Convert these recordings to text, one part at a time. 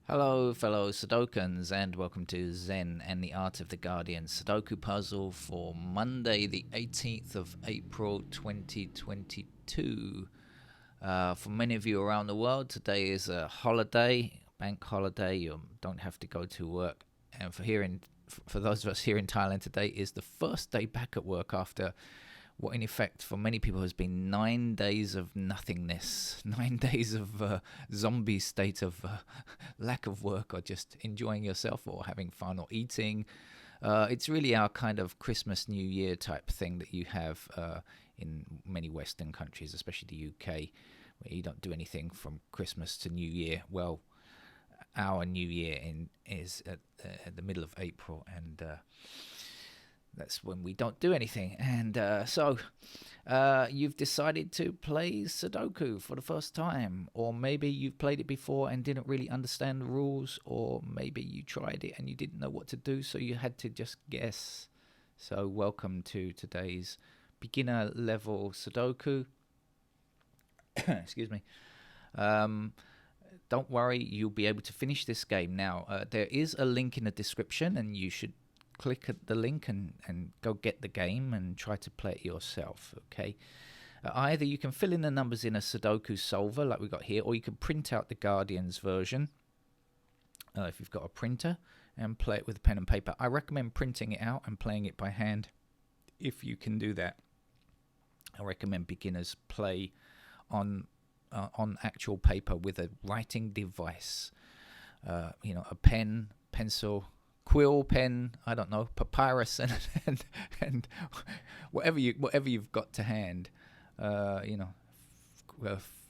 Hello, fellow Sudokans, and welcome to Zen and the Art of the Guardian Sudoku puzzle for Monday, the 18th of April 2022. For many of you around the world, today is a holiday, bank holiday. You don't have to go to work. And for those of us here in Thailand, today is the first day back at work after what in effect for many people has been 9 days of nothingness, 9 days of zombie state of lack of work or just enjoying yourself or having fun or eating. It's really our kind of Christmas, New Year type thing that you have in many Western countries, especially the UK, where you don't do anything from Christmas to New Year. Well, our New Year is at the middle of April, and that's when we don't do anything. And so you've decided to play Sudoku for the first time, or maybe you've played it before and didn't really understand the rules, or maybe you tried it and you didn't know what to do, so you had to just guess. So welcome to today's beginner level Sudoku. Excuse me. Don't worry, you'll be able to finish this game. Now, there is a link in the description, and you should click at the link and go get the game and try to play it yourself, okay? Either you can fill in the numbers in a Sudoku solver like we got here, or you can print out the Guardian's version if you've got a printer and play it with pen and paper. I recommend printing it out and playing it by hand if you can do that. I recommend beginners play on actual paper with a writing device, a pen, pencil, quill, pen, I don't know, papyrus, and whatever you've got to hand, a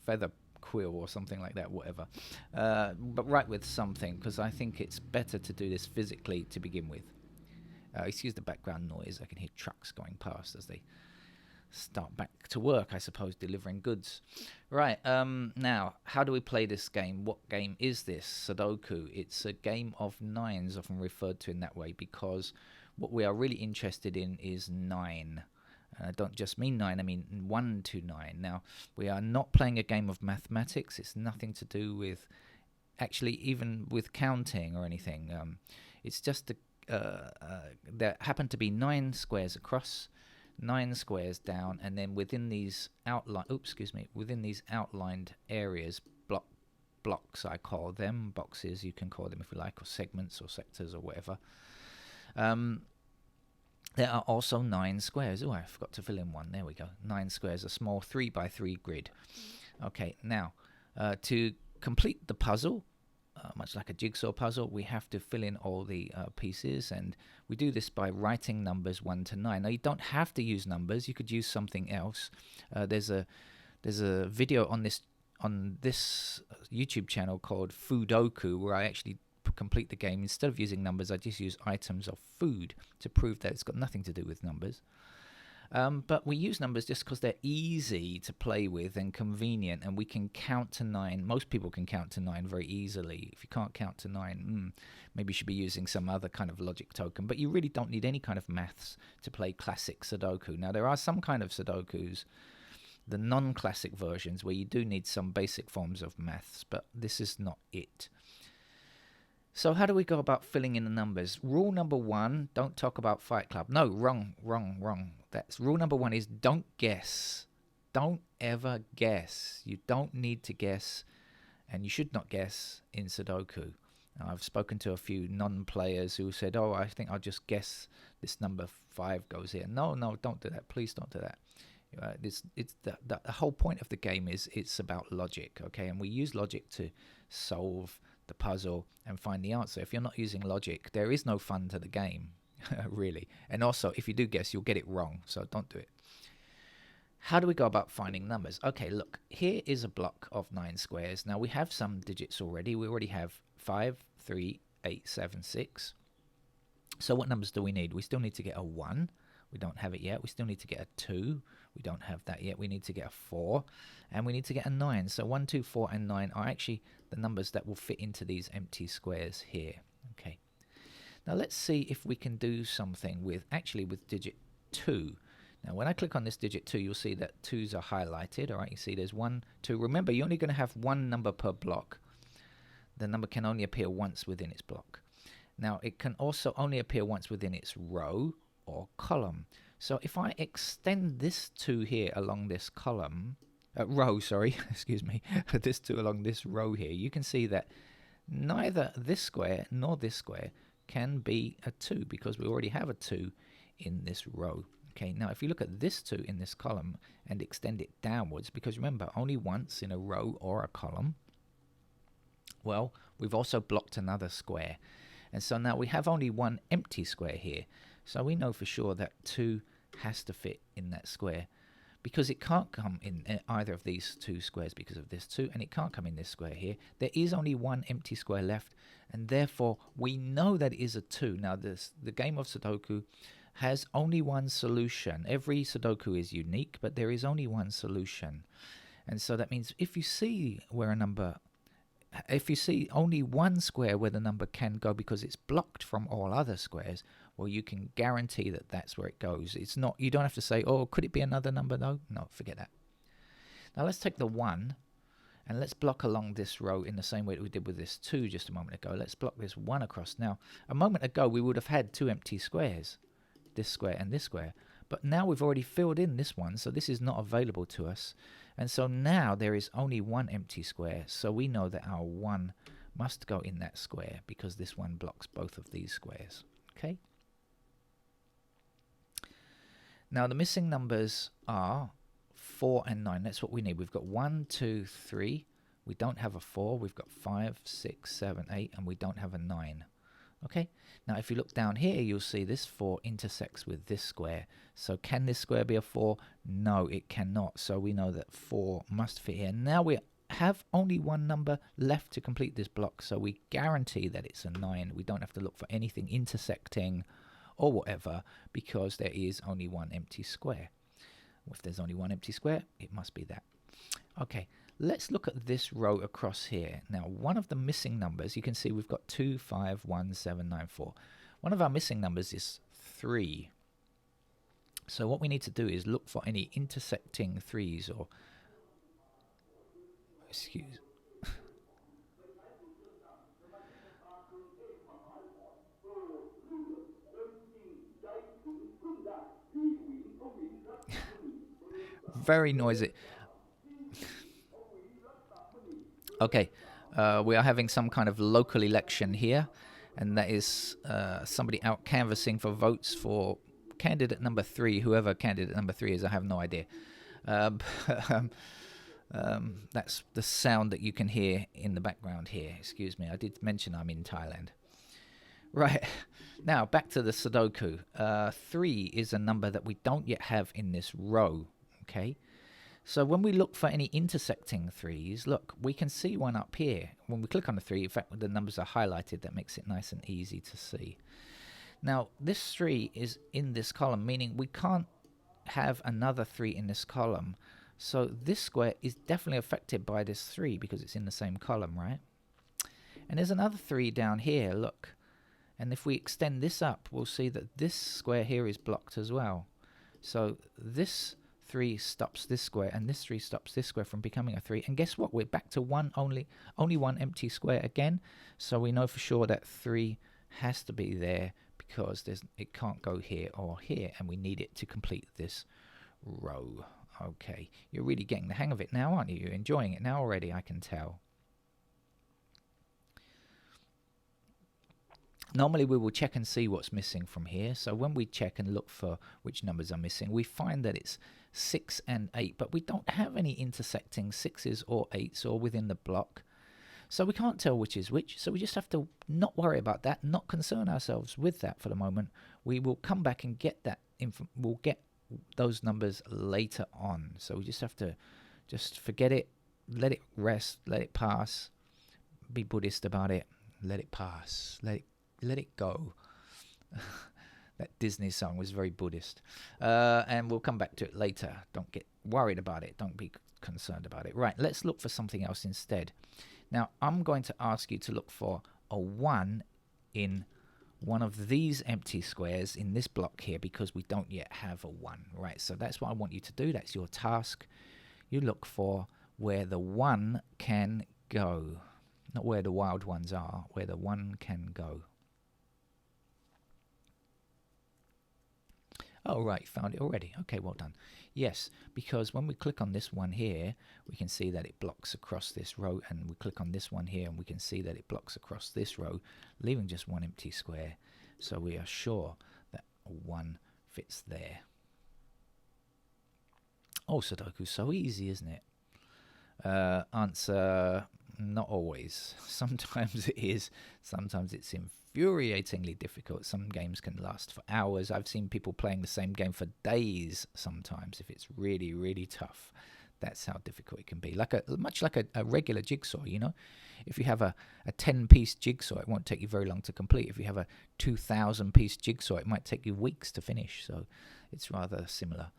feather quill or something like that, whatever. But write with something, because I think it's better to do this physically to begin with. Excuse the background noise. I can hear trucks going past as they start back to work, I suppose, delivering goods. Right, now, how do we play this game? What game is this? Sudoku. It's a game of nines, often referred to in that way, because what we are really interested in is 9. I don't just mean 9, I mean 1 to 9. Now, we are not playing a game of mathematics. It's nothing to do with, actually, even with counting or anything. It's just there happen to be 9 squares across, 9 squares down, and then within these outlined areas, blocks I call them, boxes you can call them if you like, or segments or sectors or whatever. There are also 9 squares. Oh, I forgot to fill in one. There we go. 9 squares, a small 3x3 grid. Okay, now to complete the puzzle, much like a jigsaw puzzle, we have to fill in all the pieces, and we do this by writing numbers 1 to 9. Now, you don't have to use numbers. You could use something else. There's a video on this YouTube channel called Sudoku, where I actually complete the game. Instead of using numbers, I just use items of food to prove that it's got nothing to do with numbers. But we use numbers just because they're easy to play with and convenient, and we can count to 9. Most people can count to 9 very easily. If you can't count to 9, maybe you should be using some other kind of logic token. But you really don't need any kind of maths to play classic Sudoku. Now, there are some kind of Sudokus, the non-classic versions, where you do need some basic forms of maths, but this is not it. So how do we go about filling in the numbers? Rule number 1, don't talk about Fight Club. No, wrong. That's rule number 1 is don't guess. Don't ever guess. You don't need to guess, and you should not guess in Sudoku. Now, I've spoken to a few non-players who said, "Oh, I think I'll just guess this number 5 goes here." No, don't do that. Please don't do that. It's the whole point of the game is it's about logic, okay? And we use logic to solve the puzzle and find the answer. If you're not using logic, there is no fun to the game, really. And also, if you do guess, you'll get it wrong, so don't do it. How do we go about finding numbers? Okay, look, here is a block of 9 squares. Now, we have some digits already. We already have 5, 3, 8, 7, 6. So what numbers do we need? We still need to get a 1. We don't have it yet. We still need to get a 2. We don't have that yet. We need to get a 4. And we need to get a 9. So 1, 2, 4, and 9 are actually the numbers that will fit into these empty squares here. Okay. Now let's see if we can do something with digit 2. Now when I click on this digit 2, you'll see that 2s are highlighted. All right, you see there's 1, 2. Remember, you're only going to have one number per block. the number can only appear once within its block. Now, it can also only appear once within its row or column. So if I extend this 2 here along this column, row, sorry, excuse me, this 2 along this row here, you can see that neither this square nor this square can be a 2 because we already have a 2 in this row. Okay, now if you look at this 2 in this column and extend it downwards, because remember, only once in a row or a column, well, we've also blocked another square. And so now we have only one empty square here. So we know for sure that 2 has to fit in that square, because it can't come in either of these 2 squares because of this 2, and it can't come in this square here. There is only one empty square left, and therefore we know that it is a 2. Now the game of Sudoku has only one solution. Every Sudoku is unique, but there is only one solution. And so that means if you see only one square where the number can go because it's blocked from all other squares, well, you can guarantee that that's where it goes. It's not, you don't have to say, oh, could it be another number though? No, forget that. Now let's take the 1 and let's block along this row in the same way that we did with this 2 just a moment ago. Let's block this 1 across. Now, a moment ago we would have had 2 empty squares, this square and this square, but now we've already filled in this one, so this is not available to us. And so now there is only one empty square, so we know that our 1 must go in that square because this one blocks both of these squares. Okay? Now the missing numbers are 4 and 9. That's what we need. We've got 1, 2, 3. We don't have a 4. We've got 5, 6, 7, 8, and we don't have a 9. Okay? Now if you look down here, you'll see this 4 intersects with this square. So can this square be a 4? No, it cannot. So we know that 4 must fit here. Now we have only one number left to complete this block, so we guarantee that it's a 9. We don't have to look for anything intersecting or whatever, because there is only one empty square. If there's only one empty square, it must be that. Okay, let's look at this row across here. Now, one of the missing numbers, you can see we've got 2, 5, 1, 7, 9, 4. One of our missing numbers is 3. So what we need to do is look for any intersecting 3s, or excuse. Very noisy. Okay, we are having some kind of local election here, and that is somebody out canvassing for votes for candidate number 3. Whoever candidate number 3 is, I have no idea. That's the sound that you can hear in the background here. Excuse me, I did mention I'm in Thailand. Right, now back to the Sudoku. 3 is a number that we don't yet have in this row. Okay, so when we look for any intersecting 3s, look, we can see one up here. When we click on the 3, in fact, the numbers are highlighted. That makes it nice and easy to see. Now, this 3 is in this column, meaning we can't have another 3 in this column. So this square is definitely affected by this 3 because it's in the same column, right? And there's another 3 down here, look. And if we extend this up, we'll see that this square here is blocked as well. So this 3 stops this square, and this 3 stops this square from becoming a 3. And guess what? We're back to only one empty square again. So we know for sure that 3 has to be there because it can't go here or here, and we need it to complete this row. Okay, you're really getting the hang of it now, aren't you? You're enjoying it now already, I can tell. Normally we will check and see what's missing from here. So when we check and look for which numbers are missing, we find that it's 6 and 8, but we don't have any intersecting 6s or 8s or within the block. So we can't tell which is which, so we just have to not worry about that, not concern ourselves with that for the moment. We will come back and get that we'll get those numbers later on. So we just have to just forget it, let it rest, let it pass, be Buddhist about it, let it pass, let it go. That Disney song was very Buddhist. And we'll come back to it later. Don't get worried about it. Don't be concerned about it. Right, let's look for something else instead. Now, I'm going to ask you to look for a 1 in one of these empty squares in this block here because we don't yet have a 1. Right, so that's what I want you to do. That's your task. You look for where the 1 can go. not where the wild ones are, where the 1 can go. Oh, right, found it already. Okay, well done. Yes, because when we click on this one here, we can see that it blocks across this row, and we click on this one here, and we can see that it blocks across this row, leaving just one empty square. So we are sure that 1 fits there. Oh, Sudoku, so easy, isn't it? Answer, not always. Sometimes it is. Sometimes it's infuriatingly difficult. Some games can last for hours. I've seen people playing the same game for days sometimes if it's really, really tough. That's how difficult it can be. Much like a regular jigsaw, you know? If you have a 10-piece jigsaw, it won't take you very long to complete. If you have a 2,000-piece jigsaw, it might take you weeks to finish. So it's rather similar.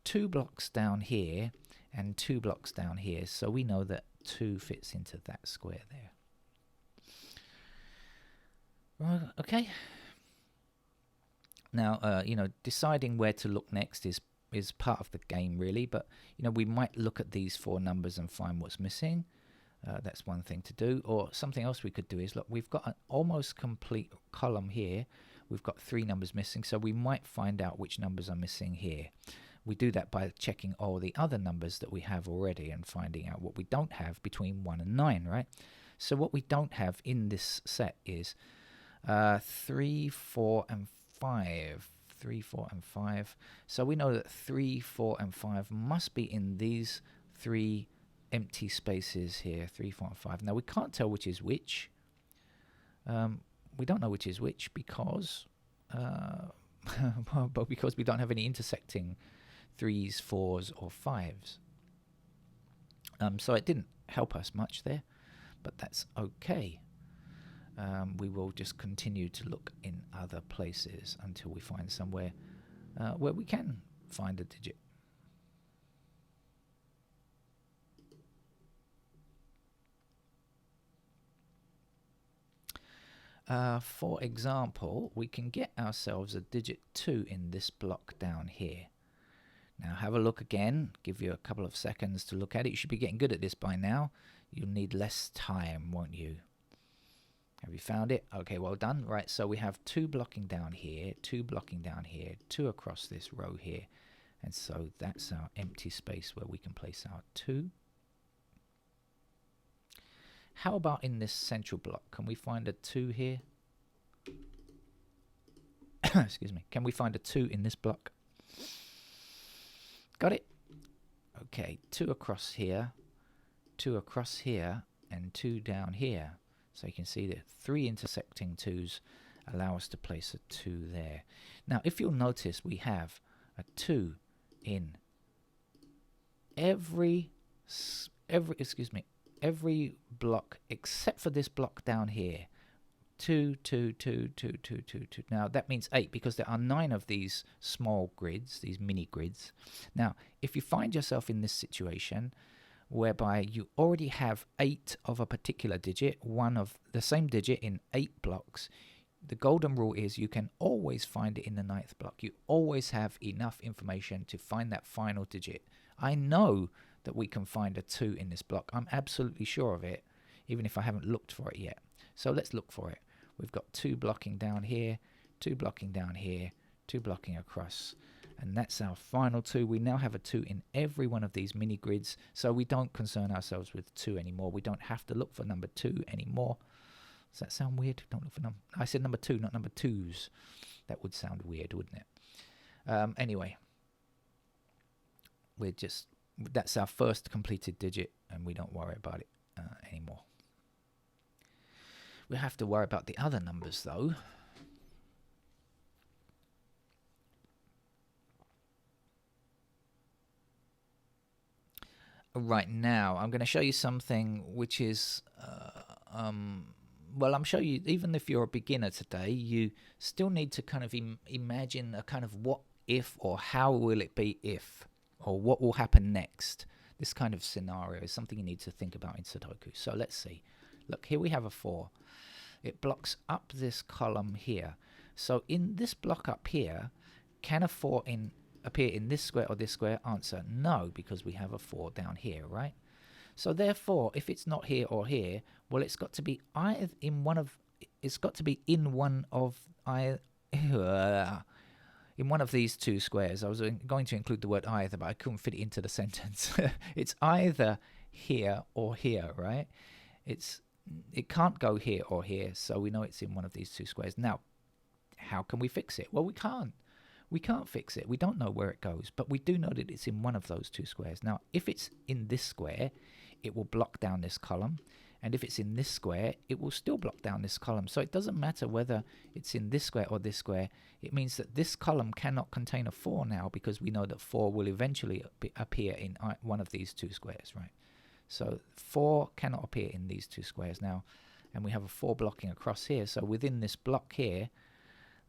2 blocks down here and 2 blocks down here. So we know that 2 fits into that square there. Okay. Now, deciding where to look next is part of the game, really. But, we might look at these 4 numbers and find what's missing. That's one thing to do. Or something else we could do is, look, we've got an almost complete column here. We've got 3 numbers missing, so we might find out which numbers are missing here. We do that by checking all the other numbers that we have already and finding out what we don't have between 1 and 9, right? So what we don't have in this set is 3, 4, and 5. 3, 4, and 5. So we know that 3, 4, and 5 must be in these 3 empty spaces here, 3, 4, and 5. Now we can't tell which is which. We don't know which is which because because we don't have any intersecting 3s, 4s, or 5s. So it didn't help us much there, but that's okay. We will just continue to look in other places until we find somewhere where we can find a digit. For example, we can get ourselves a digit 2 in this block down here. Now have a look again, give you a couple of seconds to look at it. You should be getting good at this by now. You'll need less time, won't you? Have you found it? Okay, well done. Right, so we have 2 blocking down here, 2 blocking down here, 2 across this row here. And so that's our empty space where we can place our 2. How about in this central block? Can we find a 2 here? Excuse me. Can we find a 2 in this block? Got it? Okay, 2 across here, 2 across here, and 2 down here. So you can see that 3 intersecting 2s allow us to place a 2 there. Now, if you'll notice, we have a 2 in every block except for this block down here. 2, 2, 2, 2, 2, 2, 2. Now that means 8 because there are 9 of these small grids, these mini grids. Now, if you find yourself in this situation whereby you already have 8 of a particular digit, one of the same digit in 8 blocks, the golden rule is you can always find it in the 9th block. You always have enough information to find that final digit. I know that we can find a 2 in this block. I'm absolutely sure of it, even if I haven't looked for it yet. So let's look for it. We've got 2 blocking down here, 2 blocking down here, 2 blocking across, and that's our final 2. We now have a 2 in every one of these mini grids, so we don't concern ourselves with 2 anymore. We don't have to look for number 2 anymore. Does that sound weird? Don't look for number. I said number 2, not number 2s. That would sound weird, wouldn't it? Anyway, that's our first completed digit, and we don't worry about it anymore. We have to worry about the other numbers, though. Right now, I'm going to show you something which is, well, I'm showing you, even if you're a beginner today, you still need to kind of imagine a kind of what if or how will it be if, or what will happen next. This kind of scenario is something you need to think about in Sudoku. So let's see. Look, here we have a 4. It blocks up this column here. So in this block up here, can a 4 appear in this square or this square? Answer, no, because we have a 4 down here, right? So therefore, if it's not here or here, well, it's got to be either in one of. It's got to be in one of in one of these two squares. I was going to include the word either, but I couldn't fit it into the sentence. It's either here or here, right? It can't go here or here, so we know it's in one of these two squares. Now, how can we fix it? Well, we can't. We can't fix it. We don't know where it goes, but we do know that it's in one of those two squares. Now, if it's in this square, it will block down this column. And if it's in this square, it will still block down this column. So it doesn't matter whether it's in this square or this square. It means that this column cannot contain a 4 now, because we know that 4 will eventually appear in one of these two squares, right? So 4 cannot appear in these two squares now. And we have a 4 blocking across here. So within this block here,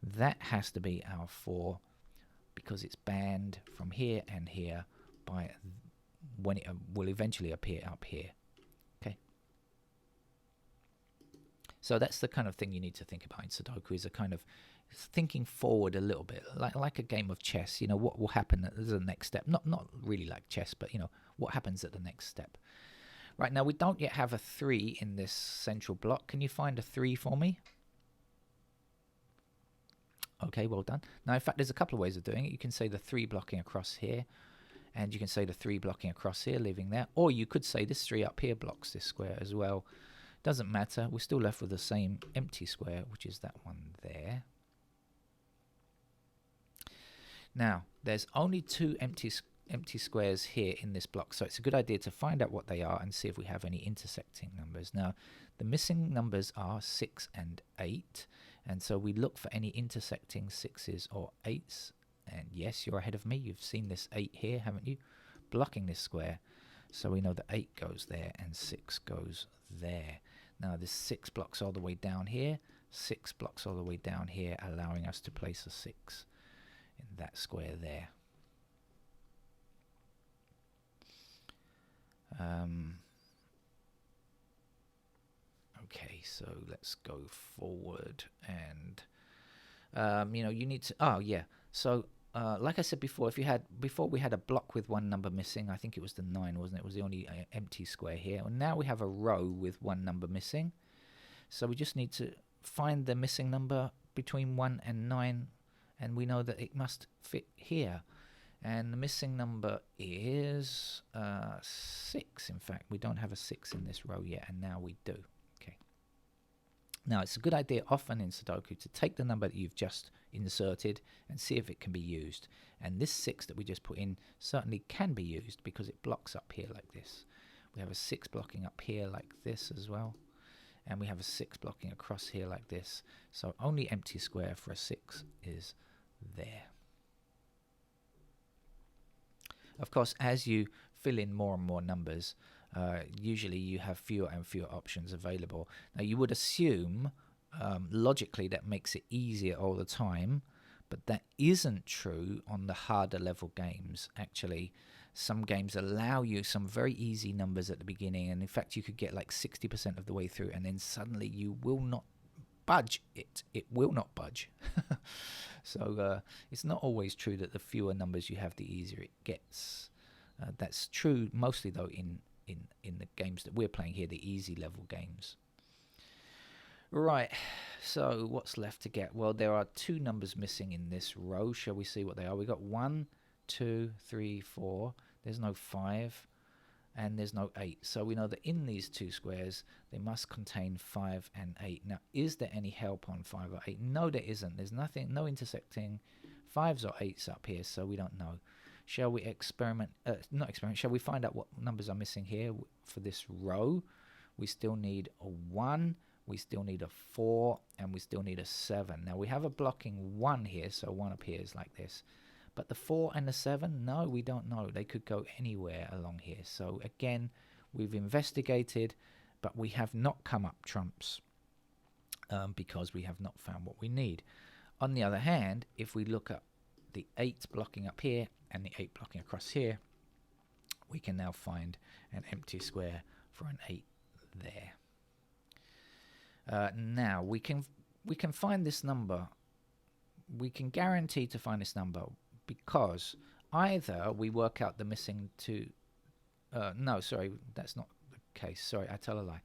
that has to be our 4, because it's banned from here and here by when it will eventually appear up here. Okay. So that's the kind of thing you need to think about in Sudoku, is a kind of thinking forward a little bit, like a game of chess. You know, what will happen at the next step? Not really like chess, but you know, what happens at the next step. Right, now we don't yet have a 3 in this central block. Can you find a 3 for me? Okay, well done. Now, in fact, there's a couple of ways of doing it. You can say the 3 blocking across here, and you can say the 3 blocking across here, leaving there. Or you could say this 3 up here blocks this square as well. Doesn't matter. We're still left with the same empty square, which is that one there. Now, there's only 2 empty squares here in this block, so it's a good idea to find out what they are and see if we have any intersecting numbers. Now, the missing numbers are 6 and 8. And so we look for any intersecting 6s or 8s. And yes, you're ahead of me. You've seen this 8 here, haven't you? Blocking this square. So we know that 8 goes there and 6 goes there. Now this 6 blocks all the way down here. 6 blocks all the way down here, allowing us to place a 6 in that square there. Okay, so let's go forward, and you know, you need to. Oh yeah. So like I said before, before we had a block with one number missing. I think it was the 9, wasn't it? It was the only empty square here. And now we have a row with one number missing. So we just need to find the missing number between 1 and 9, and we know that it must fit here. And the missing number is 6. In fact, we don't have a 6 in this row yet, and now we do. Now, it's a good idea often in Sudoku to take the number that you've just inserted and see if it can be used. And this 6 that we just put in certainly can be used, because it blocks up here like this. We have a 6 blocking up here like this as well. And we have a 6 blocking across here like this. So only empty square for a 6 is there. Of course, as you fill in more and more numbers, usually you have fewer and fewer options available. Now, you would assume, logically, that makes it easier all the time, but that isn't true on the harder level games. Actually, some games allow you some very easy numbers at the beginning, and in fact, you could get like 60% of the way through, and then suddenly you will not budge it. It will not budge. So it's not always true that the fewer numbers you have, the easier it gets. That's true mostly, though, in the games that we're playing here, the easy level games. Right, so what's left to get? Well, there are 2 numbers missing in this row. Shall we see what they are? We've got 1, 2, 3, 4. There's no 5, and there's no 8. So we know that in these 2 squares, they must contain 5 and 8. Now, is there any help on 5 or 8? No, there isn't. There's nothing, no intersecting 5s or 8s up here, so we don't know. Shall we experiment? Not experiment. Shall we find out what numbers are missing here for this row? We still need a 1, we still need a 4, and we still need a 7. Now, we have a blocking 1 here, so 1 appears like this. But the 4 and the 7, no, we don't know. They could go anywhere along here. So, again, we've investigated, but we have not come up trumps because we have not found what we need. On the other hand, if we look at the 8 blocking up here and the 8 blocking across here, we can now find an empty square for an 8 there. Now we can find this number. We can guarantee to find this number because either we work out the missing 2. No, sorry, that's not Okay, sorry, I tell a lie.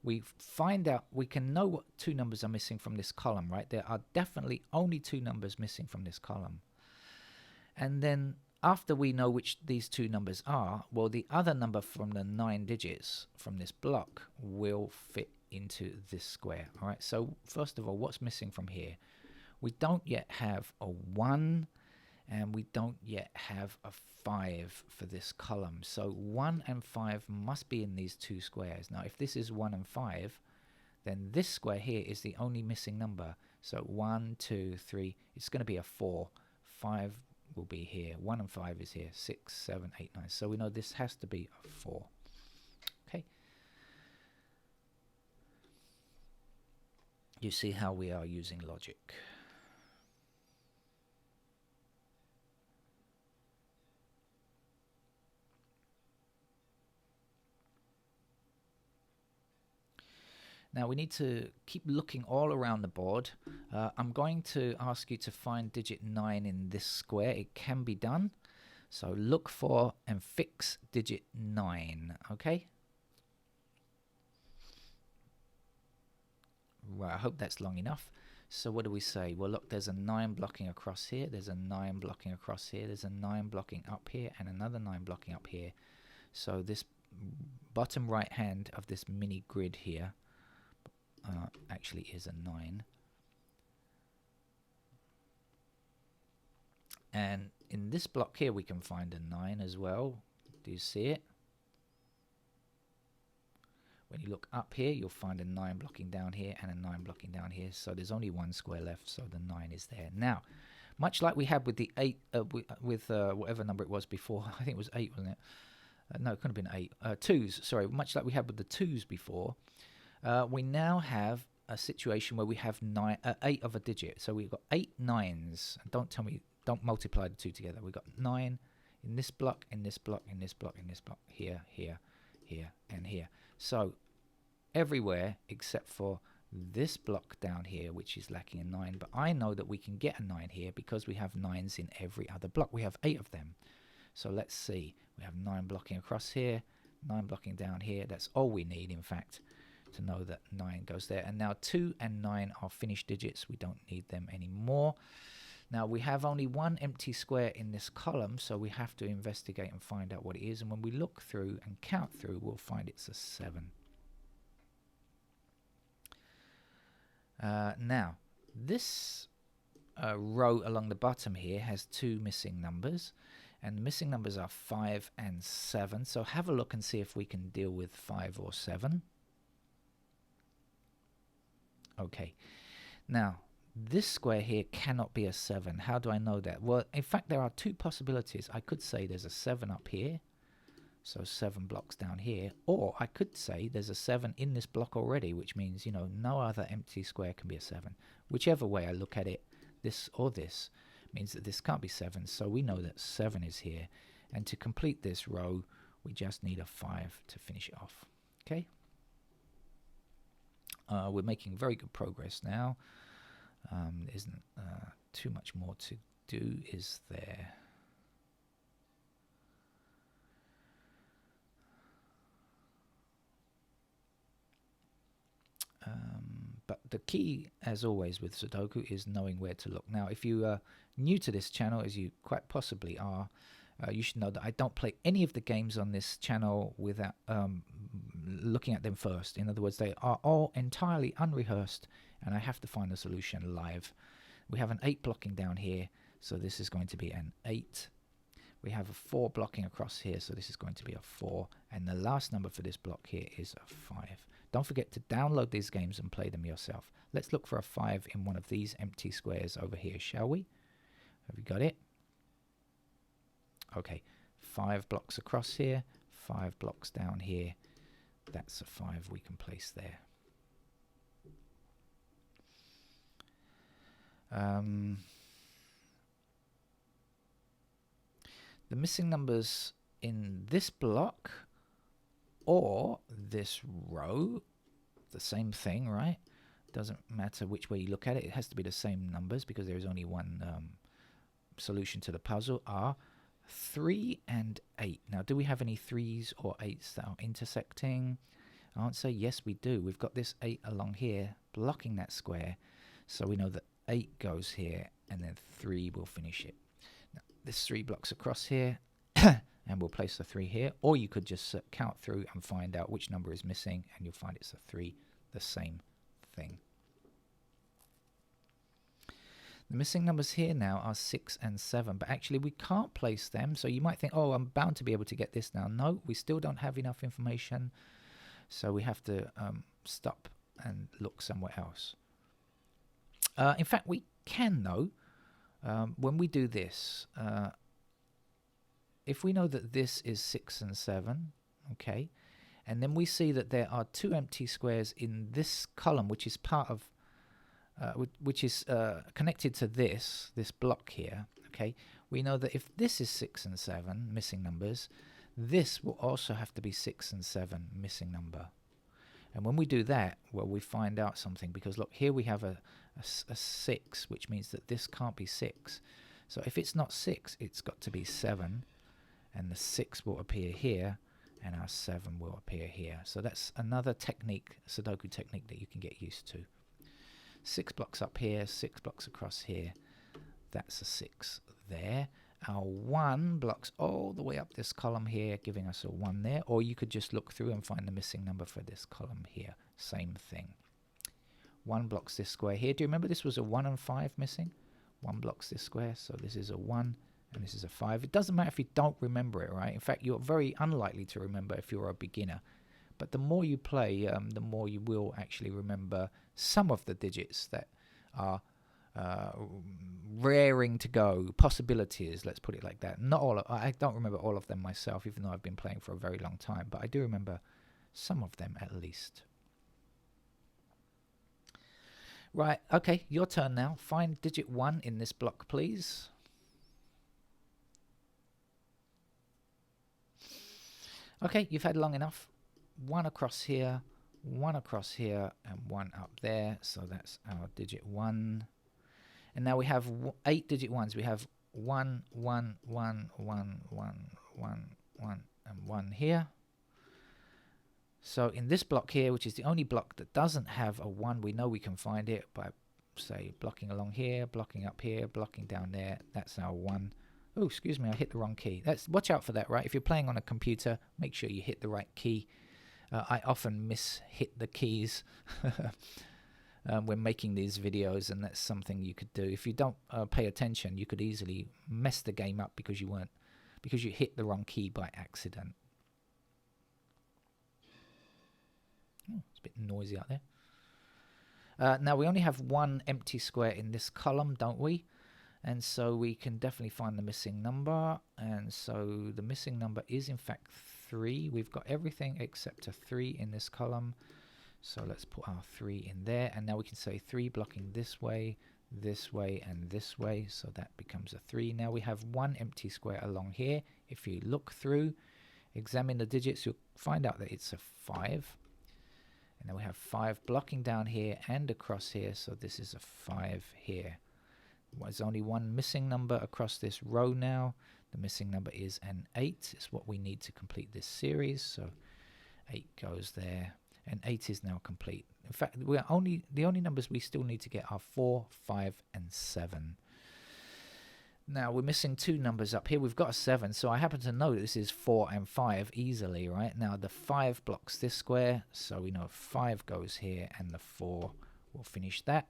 We find out, we can know what two numbers are missing from this column, right? There are definitely only two numbers missing from this column. And then after we know which these two numbers are, well, the other number from the 9 digits from this block will fit into this square. All right, so first of all, what's missing from here? We don't yet have a 1, and we don't yet have a 5 for this column. So 1 and 5 must be in these two squares. Now, if this is 1 and 5, then this square here is the only missing number. So 1, 2, 3, it's going to be a 4. 5 will be here. 1 and 5 is here. 6, 7, 8, 9. So we know this has to be a 4. Okay. You see how we are using logic. Now we need to keep looking all around the board. I'm going to ask you to find digit 9 in this square. It can be done. So look for and fix digit 9, okay? Right, I hope that's long enough. So what do we say? Well, look, there's a 9 blocking across here. There's a 9 blocking across here. There's a 9 blocking up here and another 9 blocking up here. So this bottom right hand of this mini grid here actually is a 9. And in this block here we can find a 9 as well. Do you see it? When you look up here you'll find a 9 blocking down here and a 9 blocking down here. So there's only one square left, so the 9 is there. Now, much like we had with the 8, with whatever number it was before, I think it was 8, wasn't it? No, it couldn't have been 8. 2s, sorry. Much like we had with the 2s before, we now have a situation where we have 8 of a digit. So we've got 8 9s. Don't tell me, don't multiply the two together. We've got 9 in this block, in this block, in this block, in this block, here, here, here, and here. So everywhere except for this block down here, which is lacking a 9. But I know that we can get a 9 here because we have 9s in every other block. We have 8 of them. So let's see. We have 9 blocking across here, 9 blocking down here. That's all we need, in fact, to know that 9 goes there. And now 2 and 9 are finished digits. We don't need them anymore. Now we have only one empty square in this column, so we have to investigate and find out what it is. And when we look through and count through, we'll find it's a 7. Now, this row along the bottom here has 2 missing numbers. And the missing numbers are 5 and 7. So have a look and see if we can deal with 5 or 7. Okay. Now, this square here cannot be a 7. How do I know that? Well, in fact, there are 2 possibilities. I could say there's a 7 up here, so 7 blocks down here. Or I could say there's a 7 in this block already, which means, you know, no other empty square can be a 7. Whichever way I look at it, this or this, means that this can't be 7. So we know that 7 is here. And to complete this row, we just need a 5 to finish it off. Okay? We're making very good progress now. There isn't too much more to do, is there? But the key, as always with Sudoku, is knowing where to look. Now, if you are new to this channel, as you quite possibly are, you should know that I don't play any of the games on this channel without looking at them first. In other words, they are all entirely unrehearsed, and I have to find the solution live. We have an 8 blocking down here, so this is going to be an 8. We have a 4 blocking across here, so this is going to be a 4. And the last number for this block here is a 5. Don't forget to download these games and play them yourself. Let's look for a 5 in one of these empty squares over here, shall we? Have we got it? Okay, 5 blocks across here, 5 blocks down here. That's a 5 we can place there. The missing numbers in this block or this row, the same thing, right? Doesn't matter which way you look at it. It has to be the same numbers because there is only one solution to the puzzle, are 3 and 8. Now, do we have any 3s or 8s that are intersecting? Answer, yes, we do. We've got this 8 along here, blocking that square. So we know that 8 goes here, and then 3 will finish it. Now, this 3 blocks across here, and we'll place the 3 here. Or you could just count through and find out which number is missing, and you'll find it's a 3, the same thing. The missing numbers here now are 6 and 7, but actually we can't place them. So you might think, oh, I'm bound to be able to get this now. No, we still don't have enough information. So we have to stop and look somewhere else. In fact, we can though. When we do this, if we know that this is 6 and 7, okay, and then we see that there are 2 empty squares in this column, which is part of which is connected to this block here, okay, we know that if this is 6 and 7, missing numbers, this will also have to be 6 and 7, missing number. And when we do that, well, we find out something, because look, here we have a 6, which means that this can't be 6. So if it's not 6, it's got to be 7, and the 6 will appear here, and our 7 will appear here. So that's another technique, Sudoku technique, that you can get used to. 6 blocks up here, 6 blocks across here. That's a 6 there. Our 1 blocks all the way up this column here, giving us a 1 there. Or you could just look through and find the missing number for this column here. Same thing. 1 blocks this square here. Do you remember this was a 1 and 5 missing? 1 blocks this square, so this is a 1 and this is a 5. It doesn't matter if you don't remember it, right? In fact, you're very unlikely to remember if you're a beginner. But the more you play, the more you will actually remember some of the digits that are raring to go, possibilities, let's put it like that. Not all. I don't remember all of them myself, even though I've been playing for a very long time, but I do remember some of them at least. Right, okay, your turn now. Find digit 1 in this block, please. Okay, you've had long enough. 1 across here, 1 across here, and 1 up there. So that's our digit 1. And now we have 8 digit 1s. We have 1, 1, 1, 1, 1, 1, 1, and 1 here. So in this block here, which is the only block that doesn't have a 1, we know we can find it by, say, blocking along here, blocking up here, blocking down there. That's our 1. Oh, excuse me, I hit the wrong key. Watch out for that, right? If you're playing on a computer, make sure you hit the right key. I often hit the keys when making these videos, and that's something you could do. If you don't pay attention, you could easily mess the game up because you hit the wrong key by accident. Oh, it's a bit noisy out there. Now we only have 1 empty square in this column, don't we? And so we can definitely find the missing number. And so the missing number is in fact 3. We've got everything except a 3 in this column. So let's put our 3 in there. And now we can say 3 blocking this way, and this way. So that becomes a 3. Now we have 1 empty square along here. If you look through, examine the digits, you'll find out that it's a 5. And then we have 5 blocking down here and across here. So this is a 5 here. There's only 1 missing number across this row now. The missing number is an 8. It's what we need to complete this series. So 8 goes there, and 8 is now complete. In fact, the only numbers we still need to get are 4, 5, and 7. Now we're missing 2 numbers up here. We've got a 7, so I happen to know that this is 4 and 5 easily, right? Now the 5 blocks this square, so we know 5 goes here, and the 4 will finish that.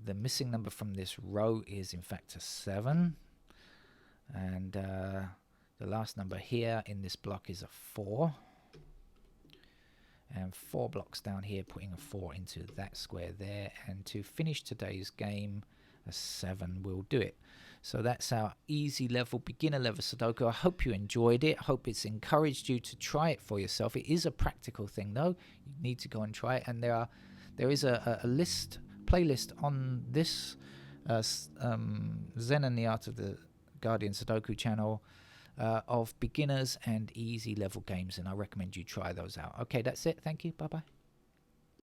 The missing number from this row is in fact a 7, and the last number here in this block is a 4, and 4 blocks down here, putting a 4 into that square there. And to finish today's game, a 7 will do it. So that's our easy level, beginner level Sudoku. I hope you enjoyed it. I hope it's encouraged you to try it for yourself. It is a practical thing though. You need to go and try it, and there is a playlist on this Zen and the Art of the Guardian Sudoku channel of beginners and easy level games, and I recommend you try those out. Okay, that's it. Thank you. Bye bye.